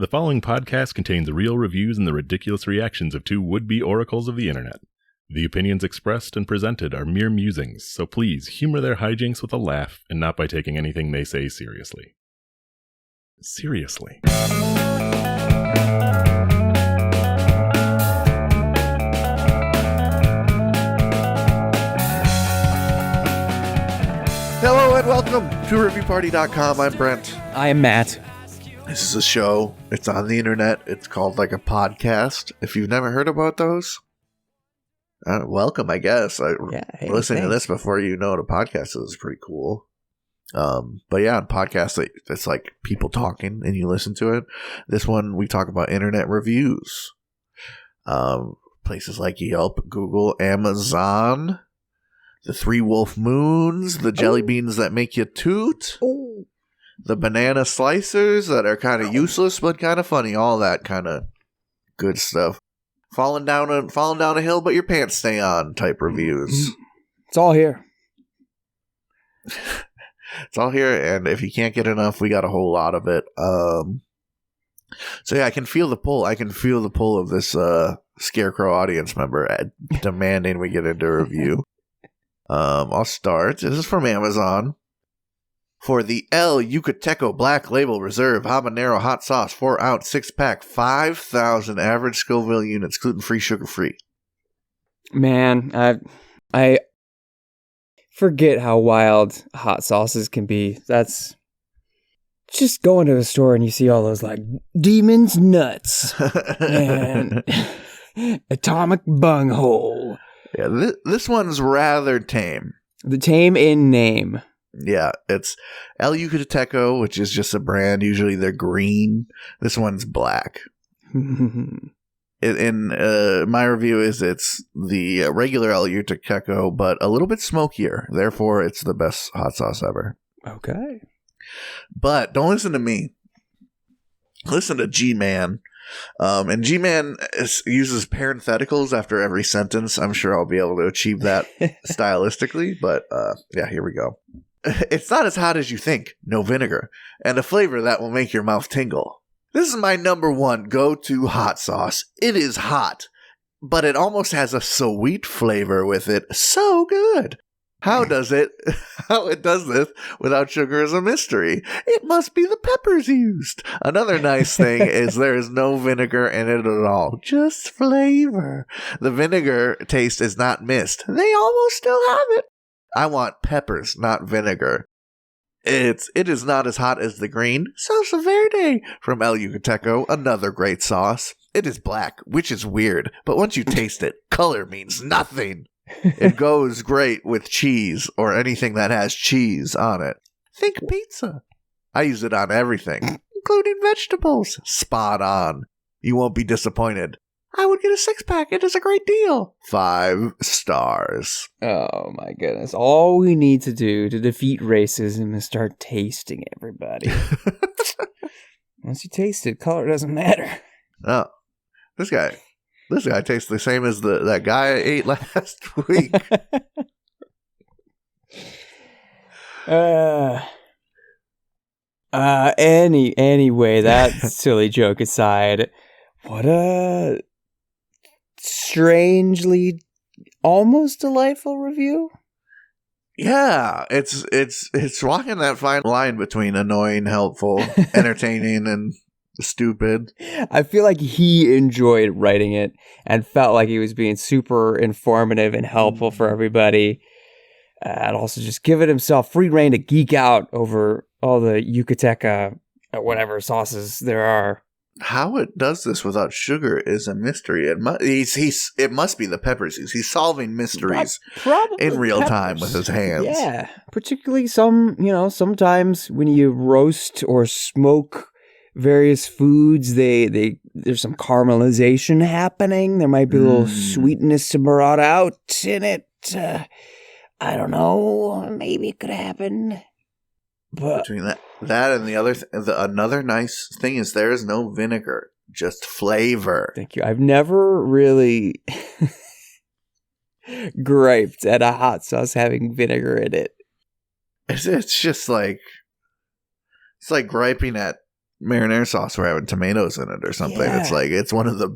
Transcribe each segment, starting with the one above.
The following podcast contains real reviews and the ridiculous reactions of two would-be oracles of the internet. The opinions expressed and presented are mere musings, so please humor their hijinks with a laugh and not by taking anything they say seriously. Seriously. Hello and welcome to ReviewParty.com. I'm Brent. I am Matt. This is a show. It's on the internet. It's called like a podcast. If you've never heard about those, welcome, I guess. Listening to this before you know what a podcast is pretty cool. But yeah, on podcasts, it's like people talking and you listen to it. This one, we talk about internet reviews. Places like Yelp, Google, Amazon, the Three Wolf Moons, the jelly beans that make you toot, the banana slicers that are kind of useless but kind of funny, all that kind of good stuff. Falling down a hill, but your pants stay on type reviews. It's all here. It's all here, and if you can't get enough, we got a whole lot of it. So yeah, I can feel the pull. I can feel the pull of this Scarecrow audience member demanding we get into a review. I'll start. This is from Amazon. For the El Yucateco Black Label Reserve Habanero Hot Sauce 4-ounce 6-pack, 5,000 average Scoville units, gluten-free, sugar-free. Man, I forget how wild hot sauces can be. That's just going to a store and you see all those like Demon's Nuts and Atomic Bunghole. Yeah, this one's rather tame. The tame in name. Yeah, it's El Yucateco, which is just a brand. Usually they're green. This one's black. In my review it's the regular El Yucateco, but a little bit smokier. Therefore, it's the best hot sauce ever. Okay. But don't listen to me. Listen to G-Man. And G-Man uses parentheticals after every sentence. I'm sure I'll be able to achieve that stylistically. But yeah, here we go. It's not as hot as you think. No vinegar. And a flavor that will make your mouth tingle. This is my number one go-to hot sauce. It is hot, but it almost has a sweet flavor with it. So good. How it does this without sugar is a mystery. It must be the peppers used. Another nice thing is there is no vinegar in it at all. Just flavor. The vinegar taste is not missed. They almost still have it. I want peppers, not vinegar. It is not as hot as the green Salsa Verde from El Yucateco, another great sauce. It is black, which is weird, but once you taste it, color means nothing. It goes great with cheese or anything that has cheese on it. Think pizza. I use it on everything, including vegetables. Spot on. You won't be disappointed. I would get a 6-pack. It is a great deal. 5 stars. Oh my goodness. All we need to do to defeat racism is start tasting everybody. Once you taste it, color doesn't matter. Oh, this guy tastes the same as that guy I ate last week. Anyway, that silly joke aside, what a strangely almost delightful review. Yeah, it's walking that fine line between annoying, helpful, entertaining, and stupid. I feel like he enjoyed writing it and felt like he was being super informative and helpful for everybody. And also just giving himself free reign to geek out over all the Yucateco, whatever sauces there are. How it does this without sugar is a mystery. It must be the peppers. He's solving mysteries in real time with his hands. Yeah, particularly sometimes when you roast or smoke various foods, there's some caramelization happening. There might be a little sweetness brought out in it. I don't know. Maybe it could happen. But between that and the other, another nice thing is there is no vinegar, just flavor. Thank you. I've never really griped at a hot sauce having vinegar in it. It's just like, it's like griping at marinara sauce we're having tomatoes in it or something. Yeah. It's like it's one of the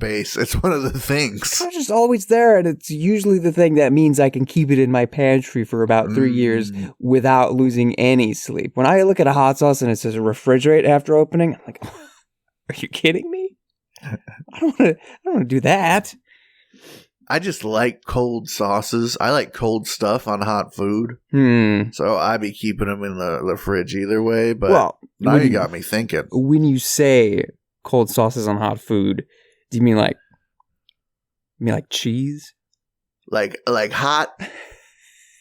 things. It's just always there, and it's usually the thing that means I can keep it in my pantry for about 3 years without losing any sleep. When I look at a hot sauce and it says refrigerate after opening, I'm like, are you kidding me? I don't want to do that. I just like cold sauces. I like cold stuff on hot food. So I be keeping them in the fridge either way. But now you got me thinking. When you say cold sauces on hot food, do you mean like cheese? Like hot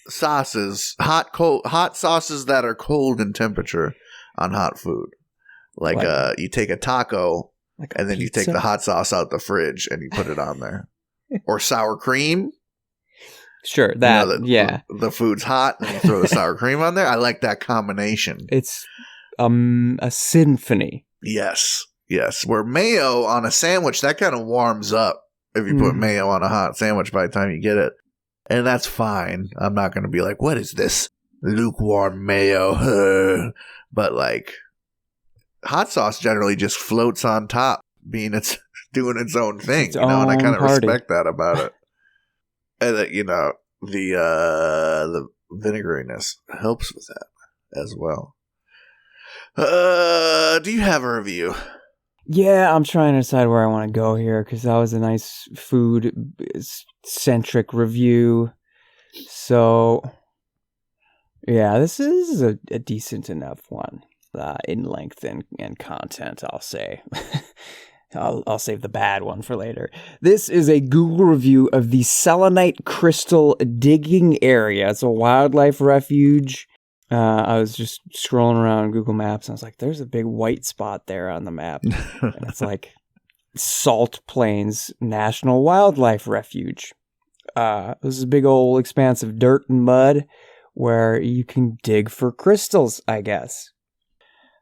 sauces, hot sauces that are cold in temperature on hot food. Like you take a taco and then you take the hot sauce out the fridge and you put it on there. Or sour cream. Sure, that, The food's hot and you throw the sour cream on there. I like that combination. It's a symphony. Yes. Where mayo on a sandwich, that kind of warms up if you put mayo on a hot sandwich by the time you get it. And that's fine. I'm not going to be like, what is this lukewarm mayo? But like, hot sauce generally just floats on top, being it's doing its own thing, and I kind of respect that about it. And the vinegariness helps with that as well. Do you have a review? Yeah, I'm trying to decide where I want to go here because that was a nice food-centric review. So, yeah, this is a decent enough one in length and content, I'll say. I'll save the bad one for later. This is a Google review of the Selenite Crystal Digging Area. It's a wildlife refuge. I was just scrolling around Google Maps, and I was like, there's a big white spot there on the map. And it's like Salt Plains National Wildlife Refuge. This is a big old expanse of dirt and mud where you can dig for crystals, I guess.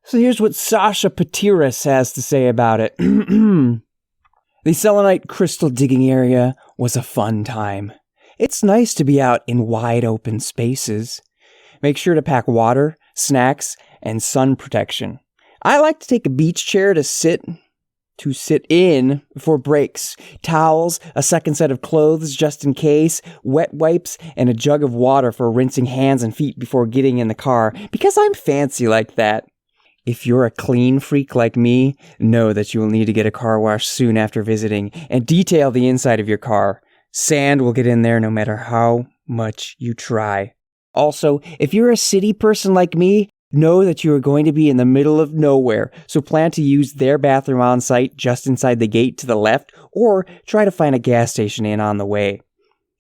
So here's what Sasha Patiras has to say about it. The Selenite Crystal Digging Area was a fun time. It's nice to be out in wide open spaces. Make sure to pack water, snacks, and sun protection. I like to take a beach chair to sit in for breaks, towels, a second set of clothes just in case, wet wipes, and a jug of water for rinsing hands and feet before getting in the car, because I'm fancy like that. If you're a clean freak like me, know that you will need to get a car wash soon after visiting and detail the inside of your car. Sand will get in there no matter how much you try. Also, if you're a city person like me, know that you are going to be in the middle of nowhere, so plan to use their bathroom on site just inside the gate to the left, or try to find a gas station in on the way.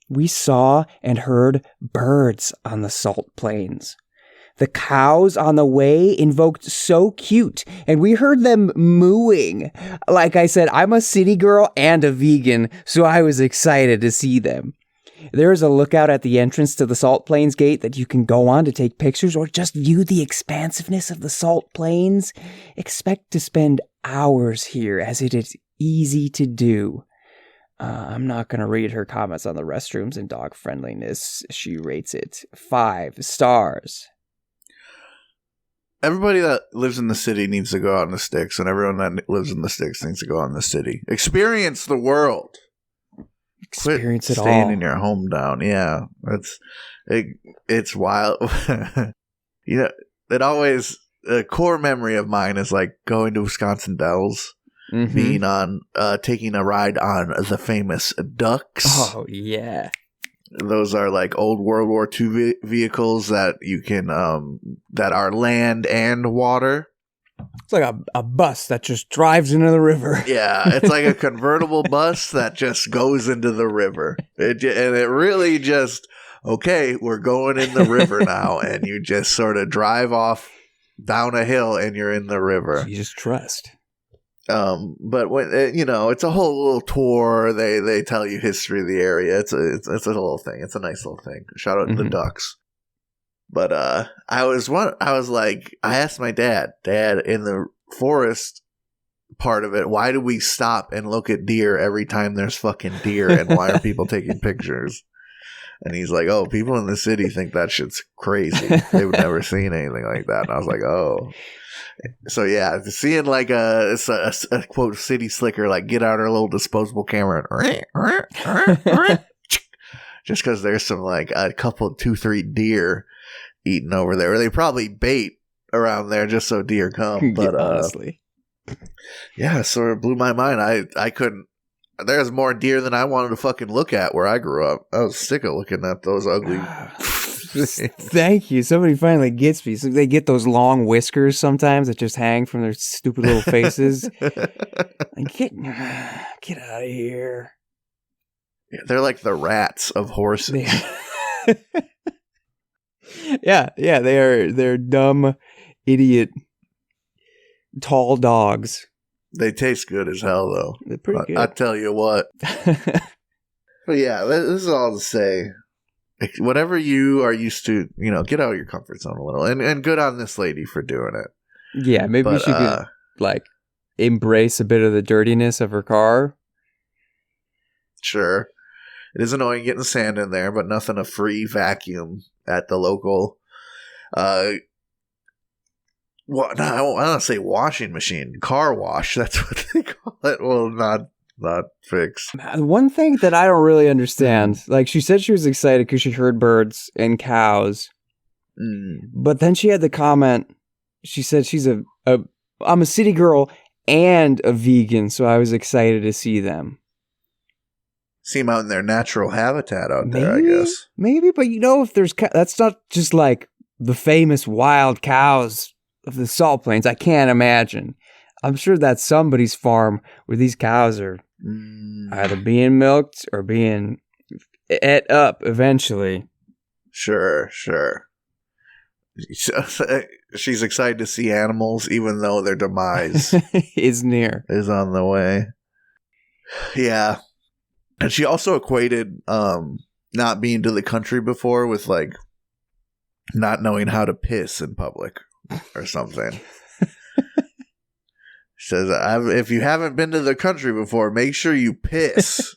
We saw and heard birds on the Salt Plains. The cows on the way invoked so cute, and we heard them mooing. Like I said, I'm a city girl and a vegan, so I was excited to see them. There is a lookout at the entrance to the Salt Plains gate that you can go on to take pictures or just view the expansiveness of the Salt Plains. Expect to spend hours here, as it is easy to do. I'm not going to read her comments on the restrooms and dog friendliness. She rates it 5 stars. Everybody that lives in the city needs to go out in the sticks, and everyone that lives in the sticks needs to go out in the city. Experience the world. Experience it all. Staying in your hometown. Yeah. It's wild. It always, a core memory of mine is like going to Wisconsin Dells, being on, taking a ride on the famous ducks. Oh, yeah. Those are like old World War II vehicles that you can, that are land and water. It's like a bus that just drives into the river. Yeah, it's like a convertible bus that just goes into the river. And it really just, okay, we're going in the river now. And you just sort of drive off down a hill and you're in the river. You just trust. But when it's a whole little tour. They tell you history of the area. It's a little thing. It's a nice little thing. Shout out to the ducks. But I asked my dad, in the forest part of it, why do we stop and look at deer every time there's fucking deer, and why are people taking pictures? And he's like, "Oh, people in the city think that shit's crazy. They've never seen anything like that." And I was like, "Oh." So yeah, seeing like a quote city slicker like get out her little disposable camera and just because there's some like a couple 2-3 deer eating over there. They probably bait around there just so deer come. But honestly, yeah, so it blew my mind. I couldn't. There's more deer than I wanted to fucking look at where I grew up. I was sick of looking at those ugly. Thank you. Somebody finally gets me. So they get those long whiskers sometimes that just hang from their stupid little faces. Like, get out of here. Yeah, they're like the rats of horses. Yeah, they're dumb, idiot, tall dogs. They taste good as hell, though. They're pretty good. I tell you what. But yeah, this is all to say, whatever you are used to, get out of your comfort zone a little. And good on this lady for doing it. Yeah, maybe she could, embrace a bit of the dirtiness of her car. Sure. It is annoying getting sand in there, but nothing a free vacuum at the local I don't want to say washing machine, car wash. That's what they call it. Well, not fix. One thing that I don't really understand, like she said she was excited because she heard birds and cows, but then she had the comment. She said she's I'm a city girl and a vegan, so I was excited to see them. See them out in their natural habitat out there, I guess. Maybe, but if there's that's not just like the famous wild cows of the salt plains. I can't imagine. I'm sure that's somebody's farm where these cows are either being milked or being ate up eventually. Sure. She's excited to see animals, even though their demise is on the way. Yeah. And she also equated not being to the country before with like not knowing how to piss in public or something. She says, if you haven't been to the country before, make sure you piss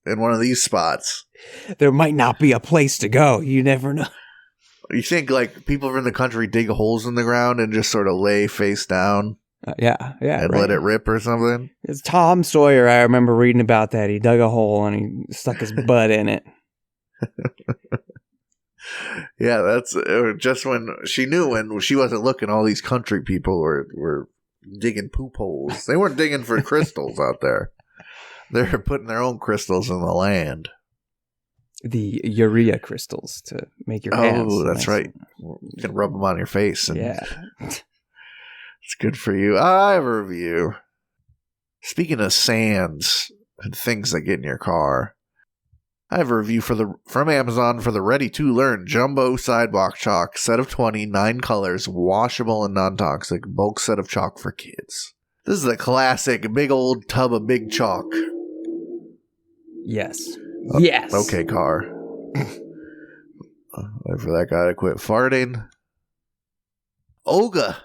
in one of these spots. There might not be a place to go. You never know. You think like people from the country dig holes in the ground and just sort of lay face down? Yeah. And let it rip or something? It's Tom Sawyer. I remember reading about that. He dug a hole and he stuck his butt in it. Yeah, that's just when she knew when she wasn't looking, all these country people were digging poop holes. They weren't digging for crystals out there. They're putting their own crystals in the land. The urea crystals to make your hands. Oh, that's nice. right. You can rub them on your face. And yeah. It's good for you. I have a review. Speaking of sands and things that get in your car, I have a review from Amazon for the ready-to-learn jumbo sidewalk chalk, set of 20, 9 colors, washable and non-toxic, bulk set of chalk for kids. This is a classic big old tub of big chalk. Yes. Yes. Okay, car. Wait for that guy to quit farting. Olga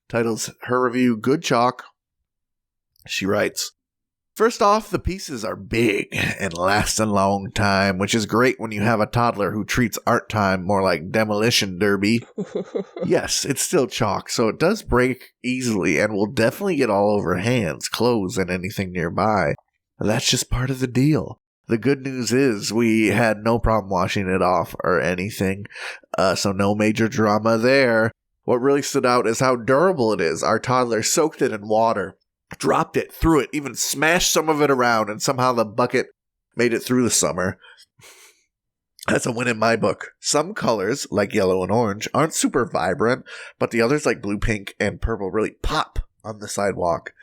titles her review Good Chalk. She writes, first off, the pieces are big and last a long time, which is great when you have a toddler who treats art time more like demolition derby. Yes, it's still chalk, so it does break easily and will definitely get all over hands, clothes, and anything nearby. That's just part of the deal. The good news is we had no problem washing it off or anything, so no major drama there. What really stood out is how durable it is. Our toddler soaked it in water, dropped it, threw it, even smashed some of it around, and somehow the bucket made it through the summer. That's a win in my book. Some colors, like yellow and orange, aren't super vibrant, but the others, like blue, pink, and purple, really pop on the sidewalk.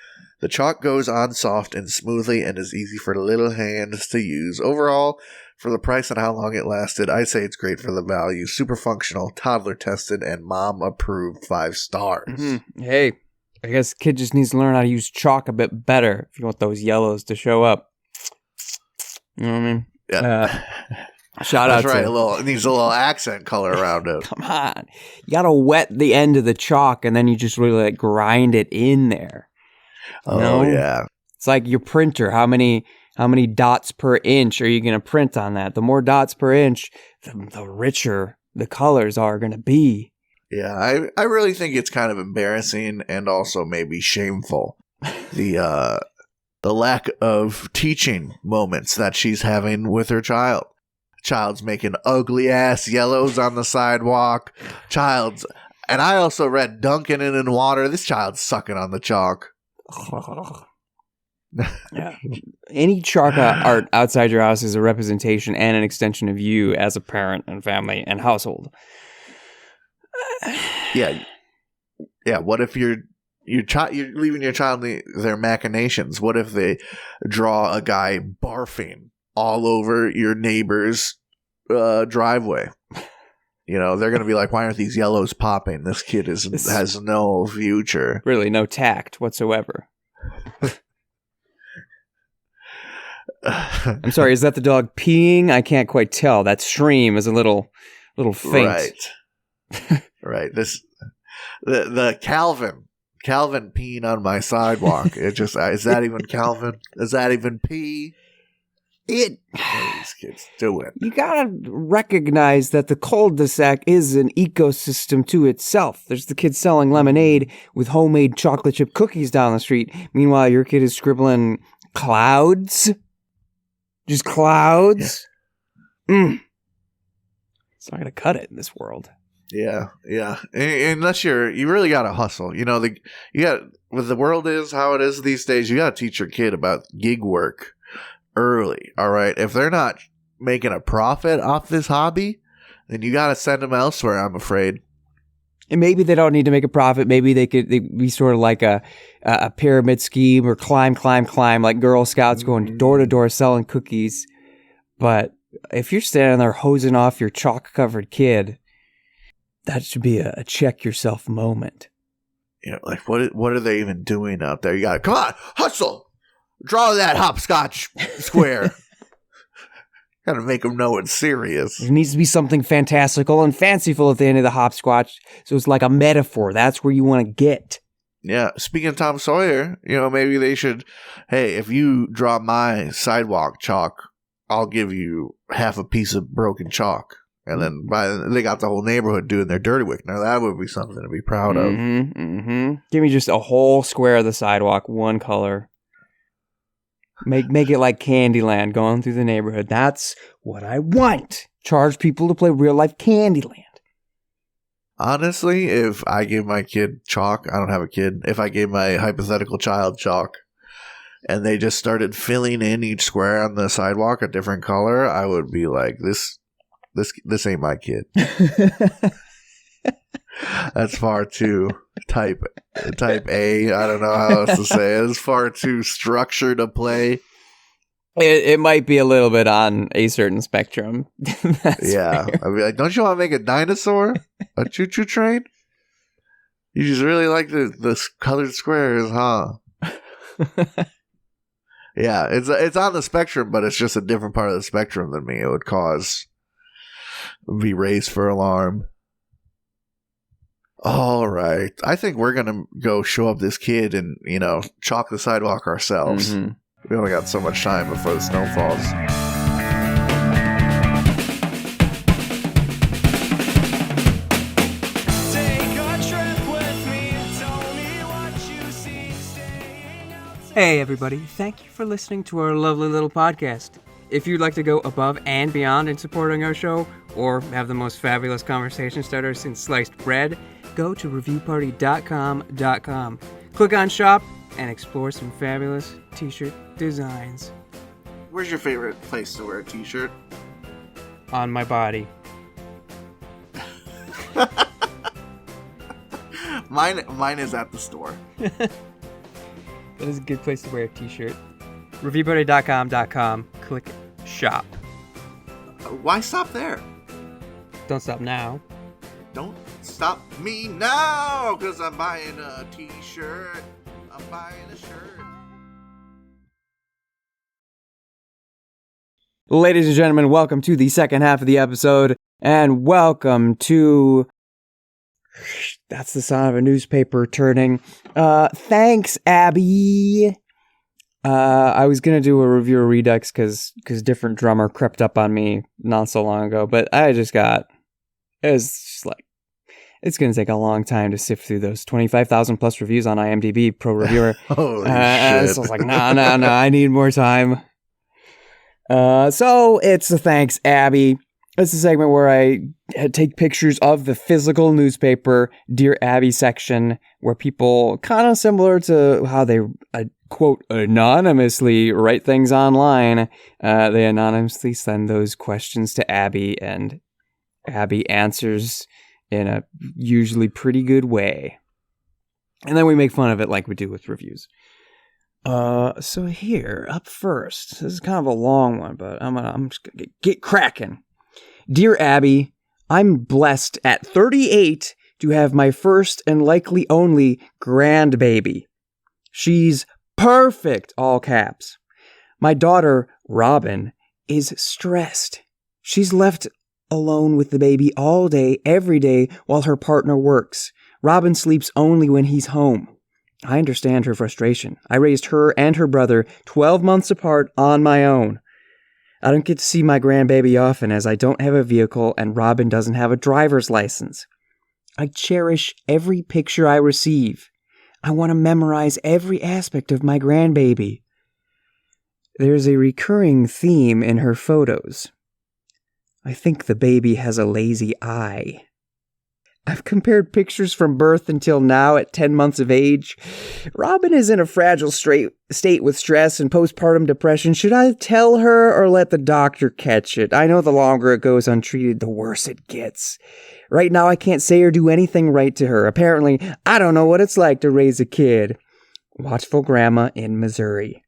The chalk goes on soft and smoothly and is easy for little hands to use. Overall, for the price and how long it lasted, I'd say it's great for the value. Super functional, toddler tested, and mom approved 5 stars. Mm-hmm. Hey, I guess the kid just needs to learn how to use chalk a bit better if you want those yellows to show up. You know what I mean? Yeah. Shout out That's right. to It needs a little accent color around it. Come on. You got to wet the end of the chalk and then you just really grind it in there. Oh, yeah. It's like your printer. How many How many dots per inch are you going to print on that? The more dots per inch, the richer the colors are going to be. Yeah, I really think it's kind of embarrassing and also maybe shameful. The lack of teaching moments that she's having with her child. Child's making ugly ass yellows on the sidewalk. And I also read dunking it in water. This child's sucking on the chalk. Yeah. Any chalk art outside your house is a representation and an extension of you as a parent and family and household. Yeah. What if you're leaving your child their machinations? What if they draw a guy barfing all over your neighbor's driveway? You know, they're going to be like, why aren't these yellows popping? This kid has no future. Really, no tact whatsoever. I'm sorry, is that the dog peeing? I can't quite tell. That stream is a little faint. Right. The Calvin peeing on my sidewalk. It just is that even Calvin? Is that even pee? What are these kids doing? You gotta recognize that the cul-de-sac is an ecosystem to itself. There's the kid selling lemonade with homemade chocolate chip cookies down the street. Meanwhile, your kid is scribbling clouds. Just clouds. Yeah. It's not gonna cut it in this world. Yeah. Unless you really gotta hustle. You know, with the world is how it is these days. You gotta teach your kid about gig work early. All right, if they're not making a profit off this hobby, then you gotta send them elsewhere. I'm afraid. And maybe they don't need to make a profit. Maybe they be sort of like a pyramid scheme or climb like Girl Scouts going door to door selling cookies. But if you're standing there hosing off your chalk covered kid, that should be a check yourself moment. You know, like what are they even doing out there? You gotta come on, hustle. Draw that hopscotch square. Gotta make them know it's serious. There needs to be something fantastical and fanciful at the end of the hopscotch, so it's like a metaphor. That's where you want to get. Yeah, speaking of Tom Sawyer, you know, maybe they should, hey, if you draw my sidewalk chalk, I'll give you half a piece of broken chalk. And then they got the whole neighborhood doing their dirty work. Now that would be something to be proud of. Give me just a whole square of the sidewalk, one color. Make it like Candyland going through the neighborhood. That's what I want. Charge people to play real life Candyland. Honestly, if I gave my kid chalk, I don't have a kid. If I gave my hypothetical child chalk and they just started filling in each square on the sidewalk a different color, I would be like, this ain't my kid. That's far too type A. I don't know how else to say it. It's far too structured a play. It might be a little bit on a certain spectrum. Yeah. I'd be like, don't you want to make a dinosaur? A choo-choo train? You just really like the colored squares, huh? Yeah, it's on the spectrum, but it's just a different part of the spectrum than me. It would be raised for alarm. All right. I think we're going to go show up this kid and, you know, chalk the sidewalk ourselves. Mm-hmm. We only got so much time before the snow falls. Hey, everybody. Thank you for listening to our lovely little podcast. If you'd like to go above and beyond in supporting our show, or have the most fabulous conversation starter since sliced bread, go to reviewparty.com. Click on shop and explore some fabulous t-shirt designs. Where's your favorite place to wear a t-shirt? On my body. Mine is at the store. That is a good place to wear a t-shirt. Reviewparty.com. Click shop. Why stop there? Don't stop now. Don't stop me now, because I'm buying a t-shirt. I'm buying a shirt. Ladies and gentlemen, welcome to the second half of the episode, and welcome to... That's the sound of a newspaper turning. Thanks, Abby. I was going to do a review of Redux because different drummer crept up on me not so long ago, but it was just like, it's going to take a long time to sift through those 25,000 plus reviews on IMDb Pro Reviewer. Holy shit. So I was like, no, I need more time. So it's a Thanks, Abby. It's a segment where I take pictures of the physical newspaper Dear Abby section, where people, kind of similar to how they, quote, anonymously write things online, they anonymously send those questions to Abby, and Abby answers in a usually pretty good way. And then we make fun of it like we do with reviews. So here, up first, this is kind of a long one, but I'm just gonna get cracking. Dear Abby, I'm blessed at 38 to have my first and likely only grandbaby. She's perfect, all caps. My daughter, Robin, is stressed. She's left alone with the baby all day, every day, while her partner works. Robin sleeps only when he's home. I understand her frustration. I raised her and her brother 12 months apart on my own. I don't get to see my grandbaby often as I don't have a vehicle and Robin doesn't have a driver's license. I cherish every picture I receive. I want to memorize every aspect of my grandbaby. There's a recurring theme in her photos. I think the baby has a lazy eye. I've compared pictures from birth until now at 10 months of age. Robin is in a fragile state with stress and postpartum depression. Should I tell her or let the doctor catch it? I know the longer it goes untreated, the worse it gets. Right now, I can't say or do anything right to her. Apparently, I don't know what it's like to raise a kid. Watchful Grandma in Missouri.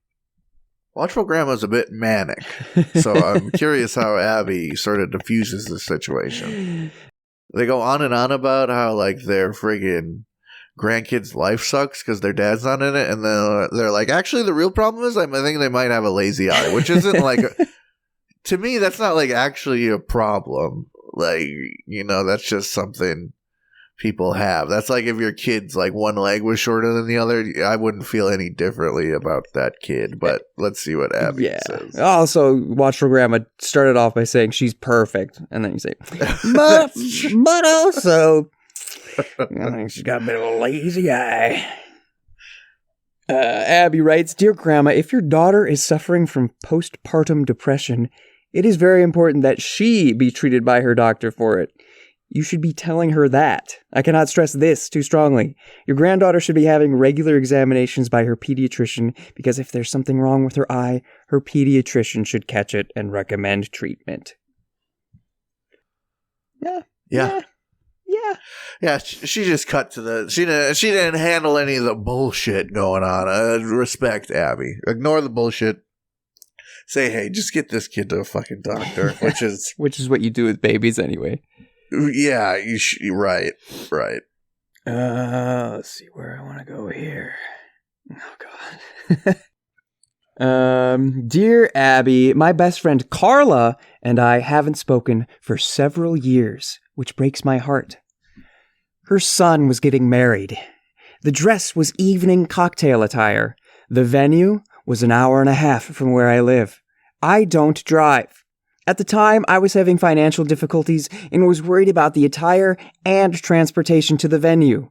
Watchful Grandma's a bit manic, so I'm curious how Abby sort of diffuses the situation. They go on and on about how, like, their friggin' grandkids' life sucks because their dad's not in it, and then they're like, actually, the real problem is I think they might have a lazy eye, which isn't, like, to me, that's not, like, actually a problem. Like, you know, that's just something people have. That's like if your kid's, like, one leg was shorter than the other, I wouldn't feel any differently about that kid, but let's see what Abby says. Also, Watchful Grandma started off by saying she's perfect, and then you say, but also, I think she's got a bit of a lazy eye. Abby writes, Dear Grandma, if your daughter is suffering from postpartum depression, it is very important that she be treated by her doctor for it. You should be telling her that. I cannot stress this too strongly. Your granddaughter should be having regular examinations by her pediatrician because if there's something wrong with her eye, her pediatrician should catch it and recommend treatment. Yeah. She just cut to the. She didn't handle any of the bullshit going on. Respect Abby. Ignore the bullshit. Say, hey, just get this kid to a fucking doctor, which is what you do with babies anyway. Yeah, right. Let's see where I want to go here. Oh, God. Dear Abby, my best friend Carla and I haven't spoken for several years, which breaks my heart. Her son was getting married. The dress was evening cocktail attire. The venue was an hour and a half from where I live. I don't drive. At the time, I was having financial difficulties and was worried about the attire and transportation to the venue.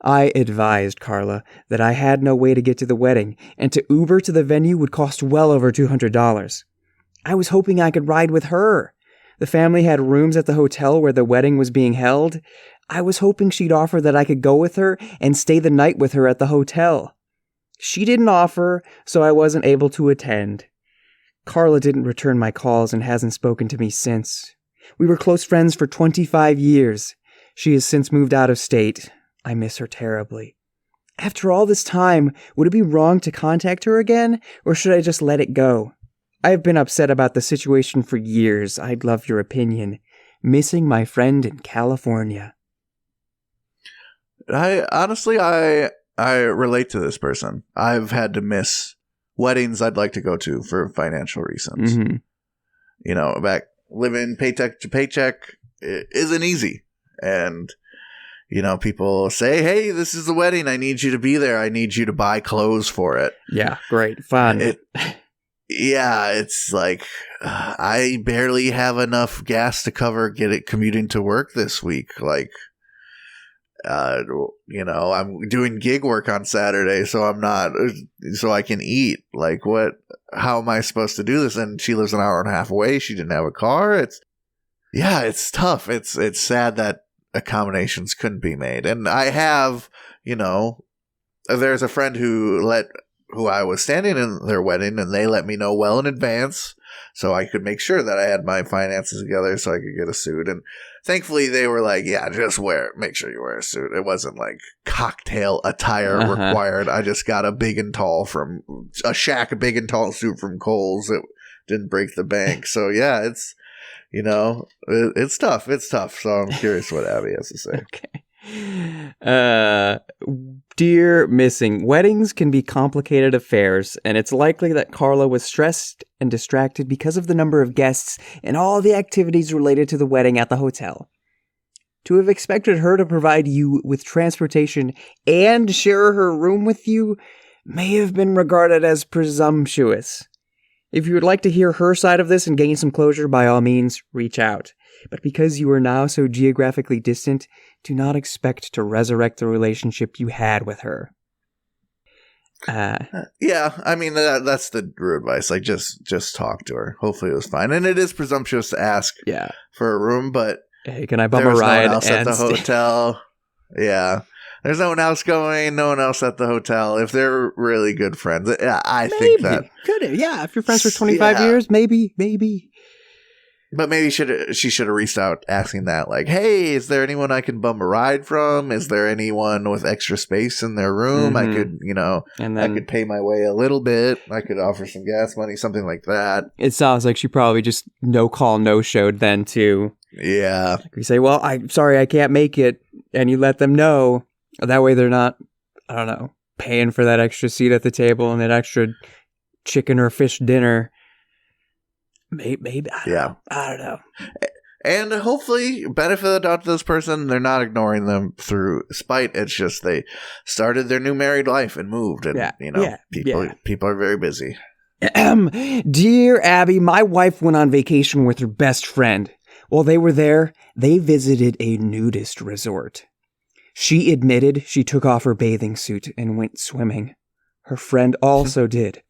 I advised Carla that I had no way to get to the wedding, and to Uber to the venue would cost well over $200. I was hoping I could ride with her. The family had rooms at the hotel where the wedding was being held. I was hoping she'd offer that I could go with her and stay the night with her at the hotel. She didn't offer, so I wasn't able to attend. Carla didn't return my calls and hasn't spoken to me since. We were close friends for 25 years. She has since moved out of state. I miss her terribly. After all this time, would it be wrong to contact her again, or should I just let it go? I have been upset about the situation for years. I'd love your opinion. Missing my friend in California. I relate to this person. I've had to miss weddings I'd like to go to for financial reasons. Mm-hmm. You know, back living paycheck to paycheck isn't easy. And, people say, hey, this is the wedding. I need you to be there. I need you to buy clothes for it. Yeah, great. Fun. Yeah, it's like I barely have enough gas to cover commuting to work this week. Like, I'm doing gig work on Saturday, so I can eat. Like, how am I supposed to do this? And she lives an hour and a half away. She didn't have a car. It's tough. It's sad that accommodations couldn't be made. And I have, there's a friend who I was standing in their wedding, and they let me know well in advance so I could make sure that I had my finances together so I could get a suit. And thankfully they were like, yeah, just make sure you wear a suit. It wasn't like cocktail attire required. I just got a big and tall suit from Kohl's. It didn't break the bank. So yeah, it's, it's tough. It's tough. So I'm curious what Abby has to say. Okay. Dear Missing, weddings can be complicated affairs, and it's likely that Carla was stressed and distracted because of the number of guests and all the activities related to the wedding at the hotel. To have expected her to provide you with transportation and share her room with you may have been regarded as presumptuous. If you would like to hear her side of this and gain some closure, by all means, reach out. But because you are now so geographically distant, do not expect to resurrect the relationship you had with her. Yeah, I mean, that's the true advice. Like, just talk to her. Hopefully it was fine. And it is presumptuous to ask for a room, but hey, can I bump a ride? No one else at the hotel. Yeah. There's no one else going, no one else at the hotel. If they're really good friends, I think that could. Yeah, if you're friends for 25 years, maybe. But maybe she should have reached out asking that, like, hey, is there anyone I can bum a ride from? Is there anyone with extra space in their room? I could, and then I could pay my way a little bit. I could offer some gas money, something like that. It sounds like she probably just no call, no showed then too. Yeah. Like you say, well, I'm sorry, I can't make it. And you let them know. That way they're not, I don't know, paying for that extra seat at the table and that extra chicken or fish dinner. Maybe. I don't know. And hopefully, benefit of the doubt to this person, they're not ignoring them through spite. It's just they started their new married life and moved. And, people are very busy. Dear Abby, my wife went on vacation with her best friend. While they were there, they visited a nudist resort. She admitted she took off her bathing suit and went swimming. Her friend also did.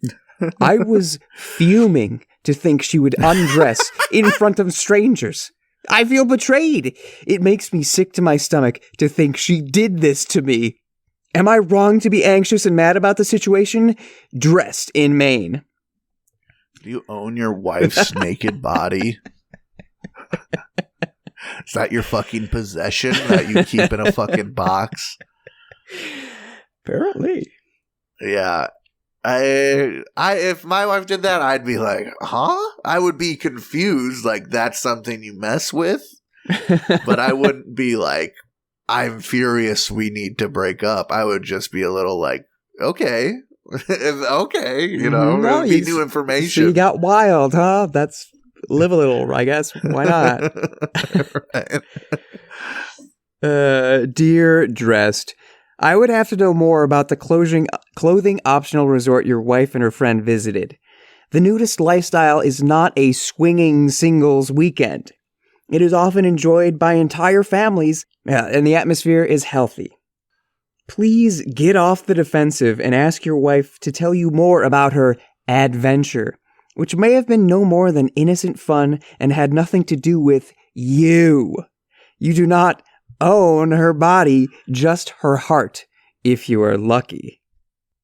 I was fuming to think she would undress in front of strangers. I feel betrayed. It makes me sick to my stomach to think she did this to me. Am I wrong to be anxious and mad about the situation? Dressed in Maine. Do you own your wife's naked body? Is that your fucking possession that you keep in a fucking box? Apparently. Yeah. If my wife did that, I'd be like, huh? I would be confused, like that's something you mess with. But I wouldn't be like, I'm furious, we need to break up. I would just be a little like, okay. Okay, it'd be new information. So you got wild, huh? That's live a little, I guess. Why not? Right. Dear Dressed, I would have to know more about the clothing optional resort your wife and her friend visited. The nudist lifestyle is not a swinging singles weekend. It is often enjoyed by entire families, and the atmosphere is healthy. Please get off the defensive and ask your wife to tell you more about her adventure, which may have been no more than innocent fun and had nothing to do with you. You do not own her body, just her heart, if you are lucky.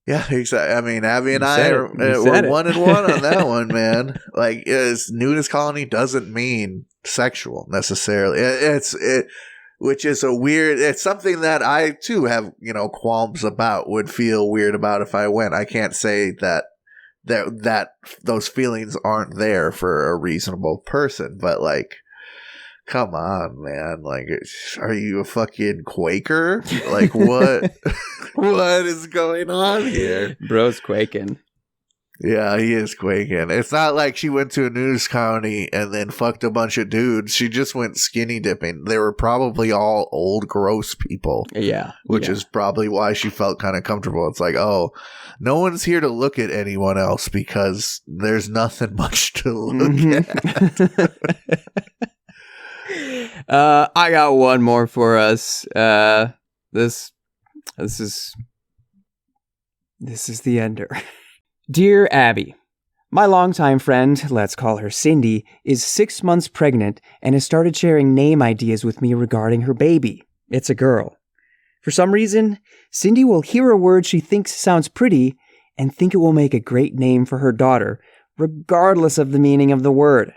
Yeah, exactly. I mean, Abby and I we're 1-1 on that one, man. Like, nudist colony doesn't mean sexual necessarily. Which is it's something that I too have, qualms about, would feel weird about if I went. I can't say that those feelings aren't there for a reasonable person, but like, come on, man. Like, are you a fucking Quaker? Like, what? What is going on here? Bro's quaking. Yeah, he is quaking. It's not like she went to a news county and then fucked a bunch of dudes. She just went skinny dipping. They were probably all old, gross people. Yeah. Which is probably why she felt kind of comfortable. It's like, oh, no one's here to look at anyone else because there's nothing much to look at. I got one more for us. This is the ender. Dear Abby, my longtime friend, let's call her Cindy, is 6 months pregnant and has started sharing name ideas with me regarding her baby. It's a girl. For some reason, Cindy will hear a word she thinks sounds pretty and think it will make a great name for her daughter, regardless of the meaning of the word.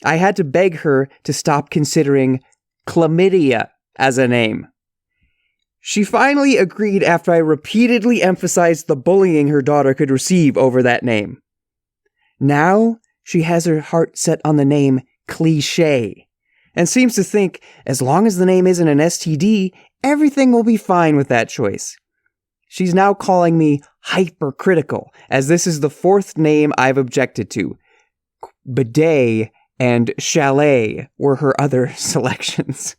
I had to beg her to stop considering chlamydia as a name. She finally agreed after I repeatedly emphasized the bullying her daughter could receive over that name. Now, she has her heart set on the name Cliché, and seems to think as long as the name isn't an STD, everything will be fine with that choice. She's now calling me hypercritical, as this is the 4th name I've objected to. Bidet and Chalet were her other selections.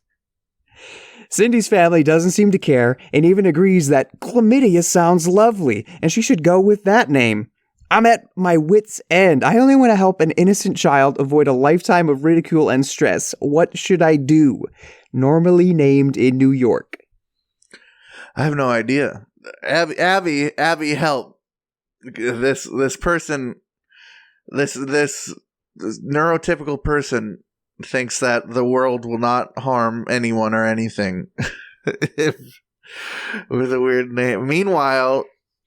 Cindy's family doesn't seem to care and even agrees that chlamydia sounds lovely and she should go with that name. I'm at my wit's end. I only want to help an innocent child avoid a lifetime of ridicule and stress. What should I do? Normally named in New York. I have no idea. Abby, help. This person, this neurotypical person thinks that the world will not harm anyone or anything with a weird name. Meanwhile,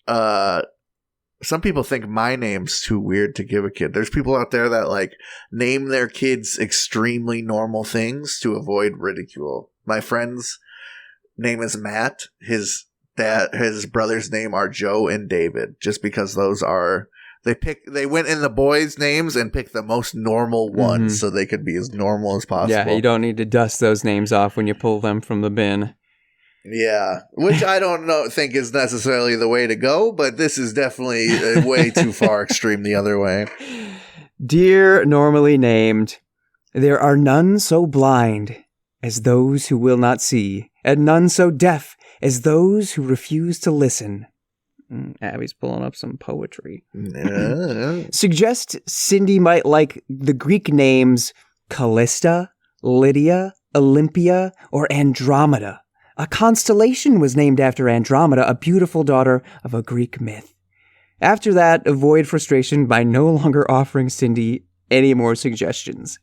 some people think my name's too weird to give a kid. There's people out there that like name their kids extremely normal things to avoid ridicule. My friend's name is Matt. His brother's name are Joe and David, just because those are they went in the boys' names and picked the most normal ones so they could be as normal as possible. Yeah, you don't need to dust those names off when you pull them from the bin. Yeah, which I don't think is necessarily the way to go, but this is definitely way too far extreme the other way. Dear normally named, there are none so blind as those who will not see, and none so deaf as those who refuse to listen. Abby's pulling up some poetry. Suggest Cindy might like the Greek names Callista, Lydia, Olympia, or Andromeda. A constellation was named after Andromeda, a beautiful daughter of a Greek myth. After that, avoid frustration by no longer offering Cindy any more suggestions.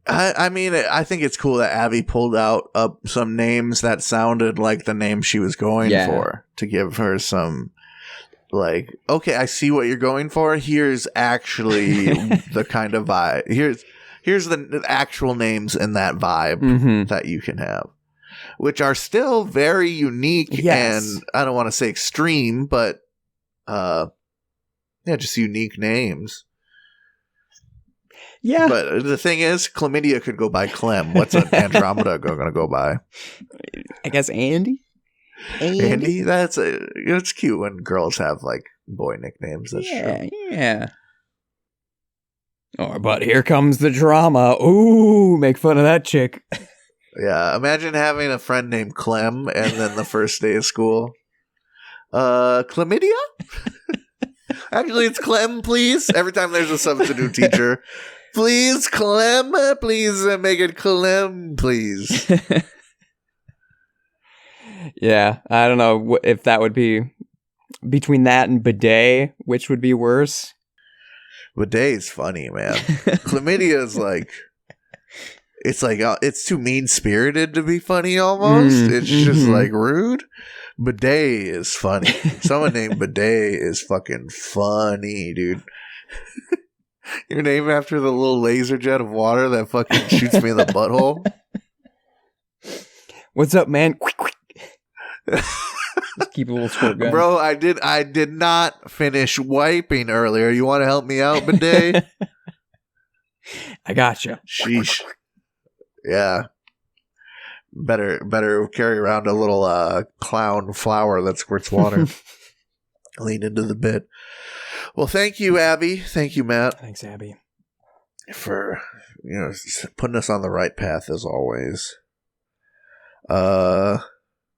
I mean, I think it's cool that Abby pulled out some names that sounded like the name she was going for to give her some, like, okay, I see what you're going for. Here's actually the kind of vibe. Here's the actual names in that vibe that you can have, which are still very unique and I don't want to say extreme, but just unique names. Yeah. But the thing is, chlamydia could go by Clem. What's an Andromeda going to go by? I guess Andy? Andy? It's cute when girls have, like, boy nicknames. That's true. Yeah. Oh, but here comes the drama. Ooh, make fun of that chick. Yeah, imagine having a friend named Clem and then the first day of school. Chlamydia? Actually, it's Clem, please. Every time there's a substitute teacher. Please, Clem. Please make it Clem, please. Yeah, I don't know if that would be between that and bidet, which would be worse. Bidet is funny, man. Chlamydia is like, it's too mean-spirited to be funny almost. It's just like rude. Bidet is funny. Someone named Bidet is fucking funny, dude. You're named after the little laser jet of water that fucking shoots me in the butthole. What's up, man? Just keep a little squirt gun. Bro, I did not finish wiping earlier. You want to help me out, Bidet? I gotcha. Sheesh. Yeah. Better carry around a little clown flower that squirts water. Lean into the bit. Well, thank you, Abby. Thank you, Matt. Thanks, Abby. For putting us on the right path as always.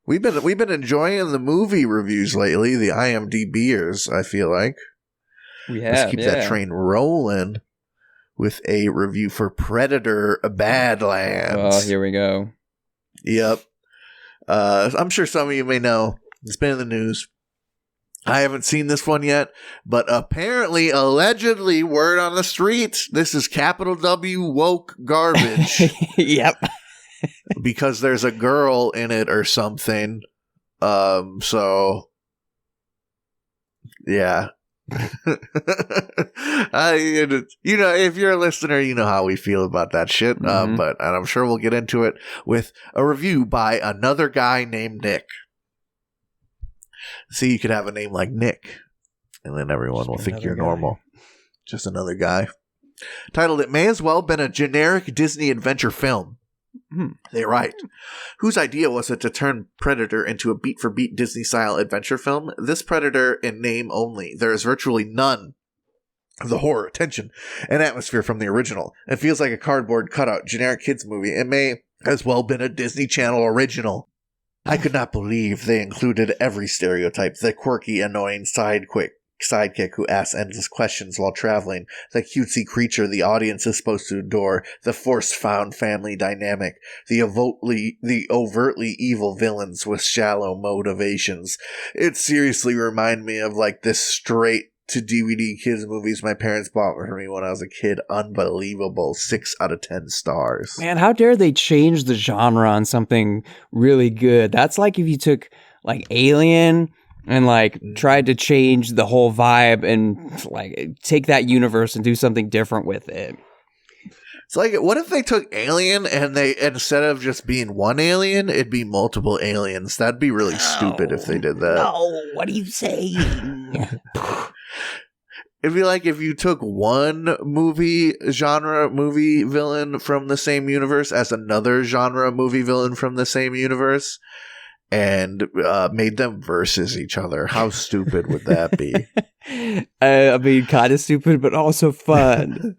We've been enjoying the movie reviews lately, the IMDb'ers, I feel like. We have. Let's keep that train rolling with a review for Predator Badlands. Well, here we go. Yep. I'm sure some of you may know. It's been in the news. I haven't seen this one yet, but apparently, allegedly, word on the street, this is capital W woke garbage. Yep. Because there's a girl in it or something. So, yeah. If you're a listener, you know how we feel about that shit. Mm-hmm. But I'm sure we'll get into it with a review by another guy named Nick. See, you could have a name like Nick, and then everyone will think you're normal. Just another guy. Titled, "It May As Well Been a Generic Disney Adventure Film." They write, "Whose idea was it to turn Predator into a beat-for-beat Disney-style adventure film? This Predator in name only. There is virtually none of the horror, tension, and atmosphere from the original. It feels like a cardboard cutout generic kids movie. It may as well been a Disney Channel original. I could not believe they included every stereotype. The quirky, annoying sidekick who asks endless questions while traveling, the cutesy creature the audience is supposed to adore, the force-found family dynamic, the overtly evil villains with shallow motivations. It seriously reminded me of like this straight-to-DVD kids movies my parents bought for me when I was a kid. Unbelievable. 6 out of 10 stars." Man, how dare they change the genre on something really good? That's like if you took like Alien and like tried to change the whole vibe and like take that universe and do something different with it. It's like, what if they took Alien and they, instead of just being one alien, it'd be multiple aliens? That'd be really stupid if they did that. No, what are you saying? It'd be like if you took one genre movie villain from the same universe as another genre movie villain from the same universe and made them versus each other. How stupid would that be? I mean, kind of stupid, but also fun.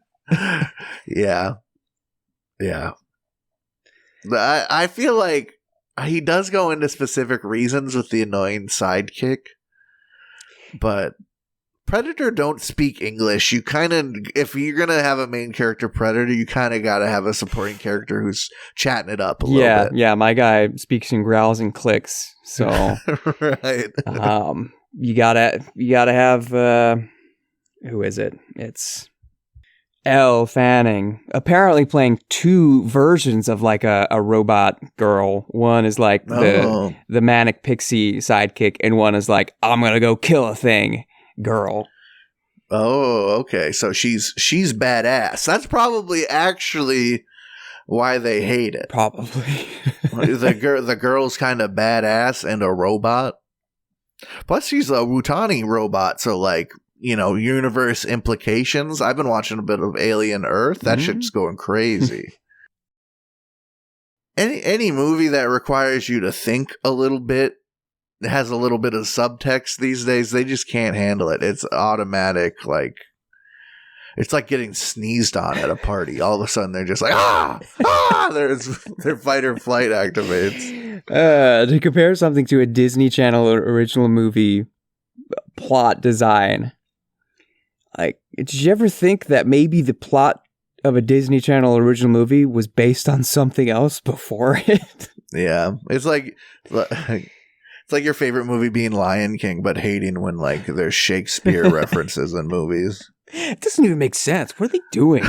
Yeah. I feel like he does go into specific reasons with the annoying sidekick, but Predator don't speak English. You kind of, if you're going to have a main character Predator, you kind of got to have a supporting character who's chatting it up a little bit. Yeah, my guy speaks in growls and clicks. So, right. You gotta have, who is it? It's Elle Fanning, apparently playing 2 versions of like a robot girl. One is like the manic pixie sidekick, and one is like, I'm gonna go kill a thing girl. Oh, okay. So she's badass. That's probably actually why they hate it. Probably. the girl's kind of badass and a robot. Plus, she's a Wutani robot, so like, universe implications. I've been watching a bit of Alien Earth. That shit's going crazy. Any movie that requires you to think a little bit, has a little bit of subtext these days, they just can't handle it. It's automatic, like, it's like getting sneezed on at a party. All of a sudden, they're just like, their fight or flight activates. To compare something to a Disney Channel original movie plot design, like, did you ever think that maybe the plot of a Disney Channel original movie was based on something else before it? Yeah, it's like your favorite movie being Lion King, but hating when like there's Shakespeare references in movies. It doesn't even make sense. What are they doing?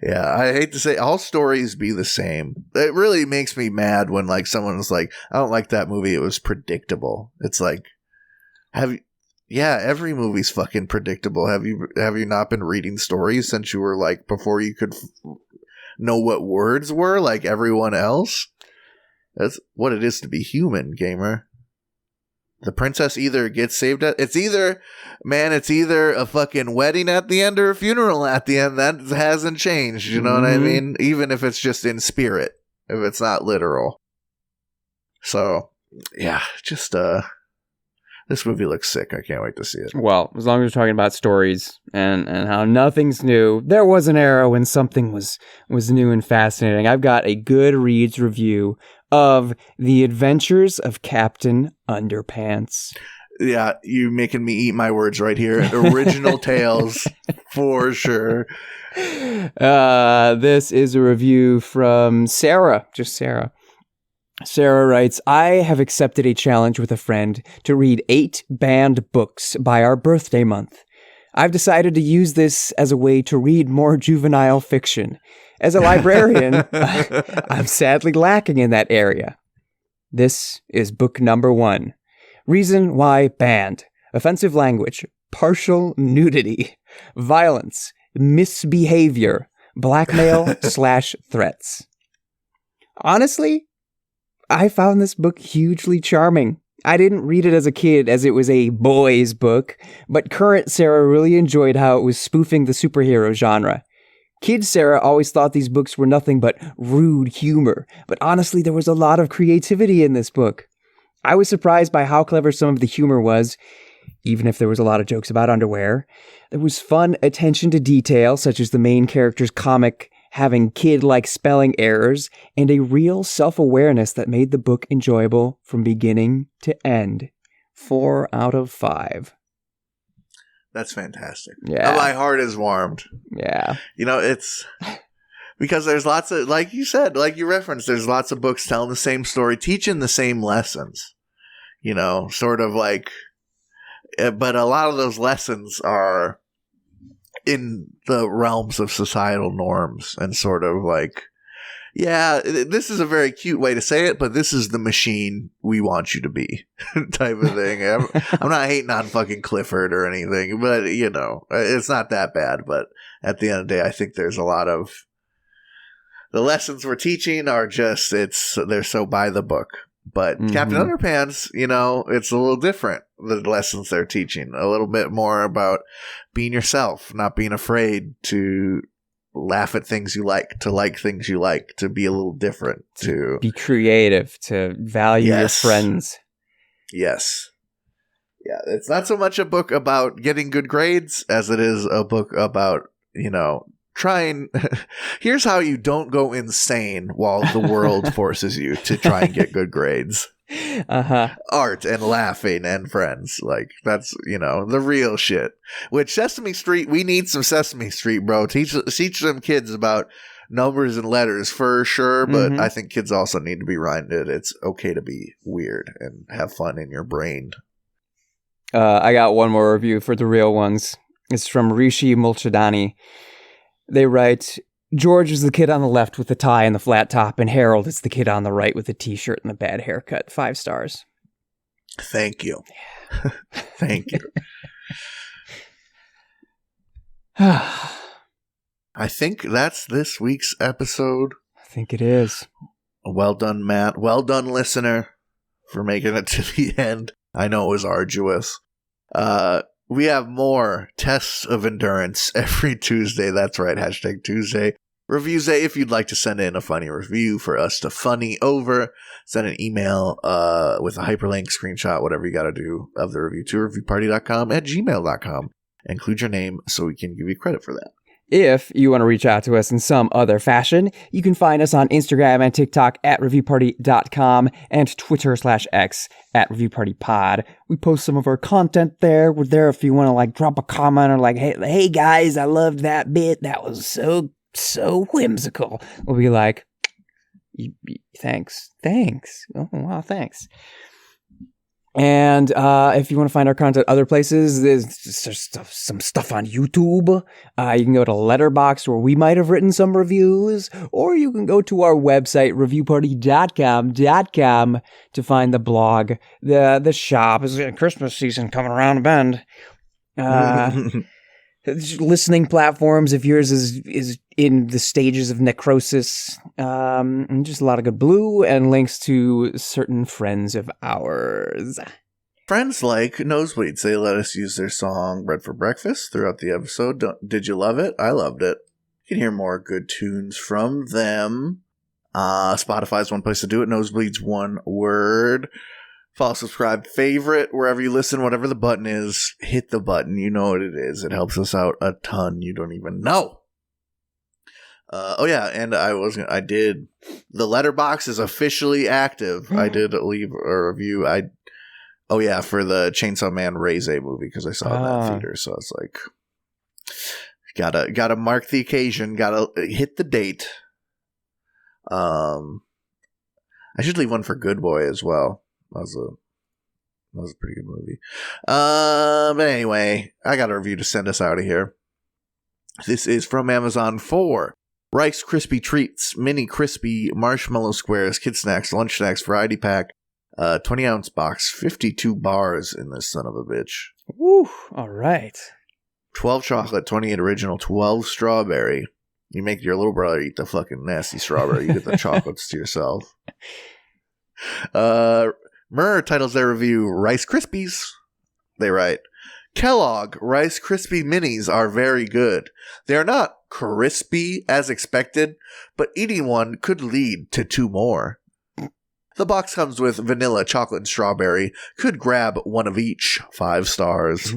Yeah, I hate to say all stories be the same. It really makes me mad when like someone's like, I don't like that movie, it was predictable. It's like, every movie's fucking predictable. Have you not been reading stories since you were like, before you could know what words were like everyone else? That's what it is to be human, gamer. The princess either gets saved it's either a fucking wedding at the end or a funeral at the end. That hasn't changed, you know what I mean? Even if it's just in spirit, if it's not literal. So, yeah, just This movie looks sick. I can't wait to see it. Well, as long as we're talking about stories and how nothing's new, there was an era when something was new and fascinating. I've got a Goodreads review of The Adventures of Captain Underpants. Yeah, you making me eat my words right here. Original tales, for sure. This is a review from Sarah, just Sarah. Sarah writes, I have accepted a challenge with a friend to read 8 banned books by our birthday month. I've decided to use this as a way to read more juvenile fiction. As a librarian, I'm sadly lacking in that area. This is book number 1. Reason why banned. Offensive language, partial nudity, violence, misbehavior, blackmail / threats. Honestly, I found this book hugely charming. I didn't read it as a kid as it was a boys' book, but current Sarah really enjoyed how it was spoofing the superhero genre. Kid Sarah always thought these books were nothing but rude humor, but honestly there was a lot of creativity in this book. I was surprised by how clever some of the humor was, even if there was a lot of jokes about underwear. There was fun attention to detail, such as the main character's comic having kid-like spelling errors, and a real self-awareness that made the book enjoyable from beginning to end. 4 out of 5. That's fantastic. Yeah. My heart is warmed. Yeah. You know, it's because there's lots of, like you said, like you referenced, there's lots of books telling the same story, teaching the same lessons, you know, sort of like, but a lot of those lessons are in the realms of societal norms and sort of like, yeah, this is a very cute way to say it, but this is the machine we want you to be type of thing. I'm not hating on fucking Clifford or anything, but you know, it's not that bad. But at the end of the day, I think there's a lot of the lessons we're teaching are just, they're so by the book. But Captain Underpants, you know, it's a little different. The lessons they're teaching a little bit more about being yourself, not being afraid to laugh at things you like things you like, to be a little different, to be creative, to value your friends. Yes. Yeah, it's not so much a book about getting good grades as it is a book about, you know, trying. Here's how you don't go insane while the world forces you to try and get good grades. Art and laughing and friends. Like, that's, you know, the real shit. Which Sesame Street, we need some Sesame Street, bro. Teach them kids about numbers and letters for sure, but I think kids also need to be reminded it's okay to be weird and have fun in your brain. I got one more review for the real ones. It's from Rishi Mulchadani. They write, George is the kid on the left with the tie and the flat top, and Harold is the kid on the right with the t-shirt and the bad haircut. 5 stars. Thank you. Thank you. I think that's this week's episode. I think it is. Well done, Matt. Well done, listener, for making it to the end. I know it was arduous. We have more tests of endurance every Tuesday. That's right. # Tuesday. Reviews Day. If you'd like to send in a funny review for us to funny over, send an email with a hyperlink, screenshot, whatever you got to do of the review to reviewparty.com@gmail.com. Include your name so we can give you credit for that. If you want to reach out to us in some other fashion, you can find us on Instagram and TikTok @reviewparty.com and Twitter/X @reviewpartypod. We post some of our content there. We're there if you want to like drop a comment or like, hey guys, I loved that bit. That was so whimsical. We'll be like, thanks. Oh, wow, thanks. And if you want to find our content other places, there's some stuff on YouTube. You can go to Letterboxd where we might have written some reviews, or you can go to our website, reviewparty.com, to find the blog. The shop is Christmas season coming around the bend. Listening platforms, if yours is in the stages of necrosis, and just a lot of good blue and links to certain friends of ours. Friends like Nosebleeds, they let us use their song Bread for Breakfast throughout the episode. Did you love it? I loved it. You can hear more good tunes from them. Spotify's one place to do it. Nosebleeds, one word. Follow, subscribe, favorite, wherever you listen, whatever the button is, hit the button. You know what it is. It helps us out a ton. You don't even know. And I did, the letterbox is officially active. I did leave a review. For the Chainsaw Man Raise movie, because I saw it in that theater. So it's like, gotta mark the occasion, gotta hit the date. I should leave one for Good Boy as well. That was a pretty good movie. But anyway, I got a review to send us out of here. This is from Amazon for Rice Krispie Treats, Mini Crispy Marshmallow Squares, Kid Snacks, Lunch Snacks, Variety Pack, 20-ounce box, 52 bars in this son of a bitch. Woo! All right. 12 chocolate, 28 original, 12 strawberry. You make your little brother eat the fucking nasty strawberry. You get the chocolates to yourself. Murr titles their review Rice Krispies. They write, Kellogg Rice Krispie Minis are very good. They are not crispy as expected, but eating one could lead to 2 more. The box comes with vanilla, chocolate, and strawberry. Could grab one of each. 5 stars.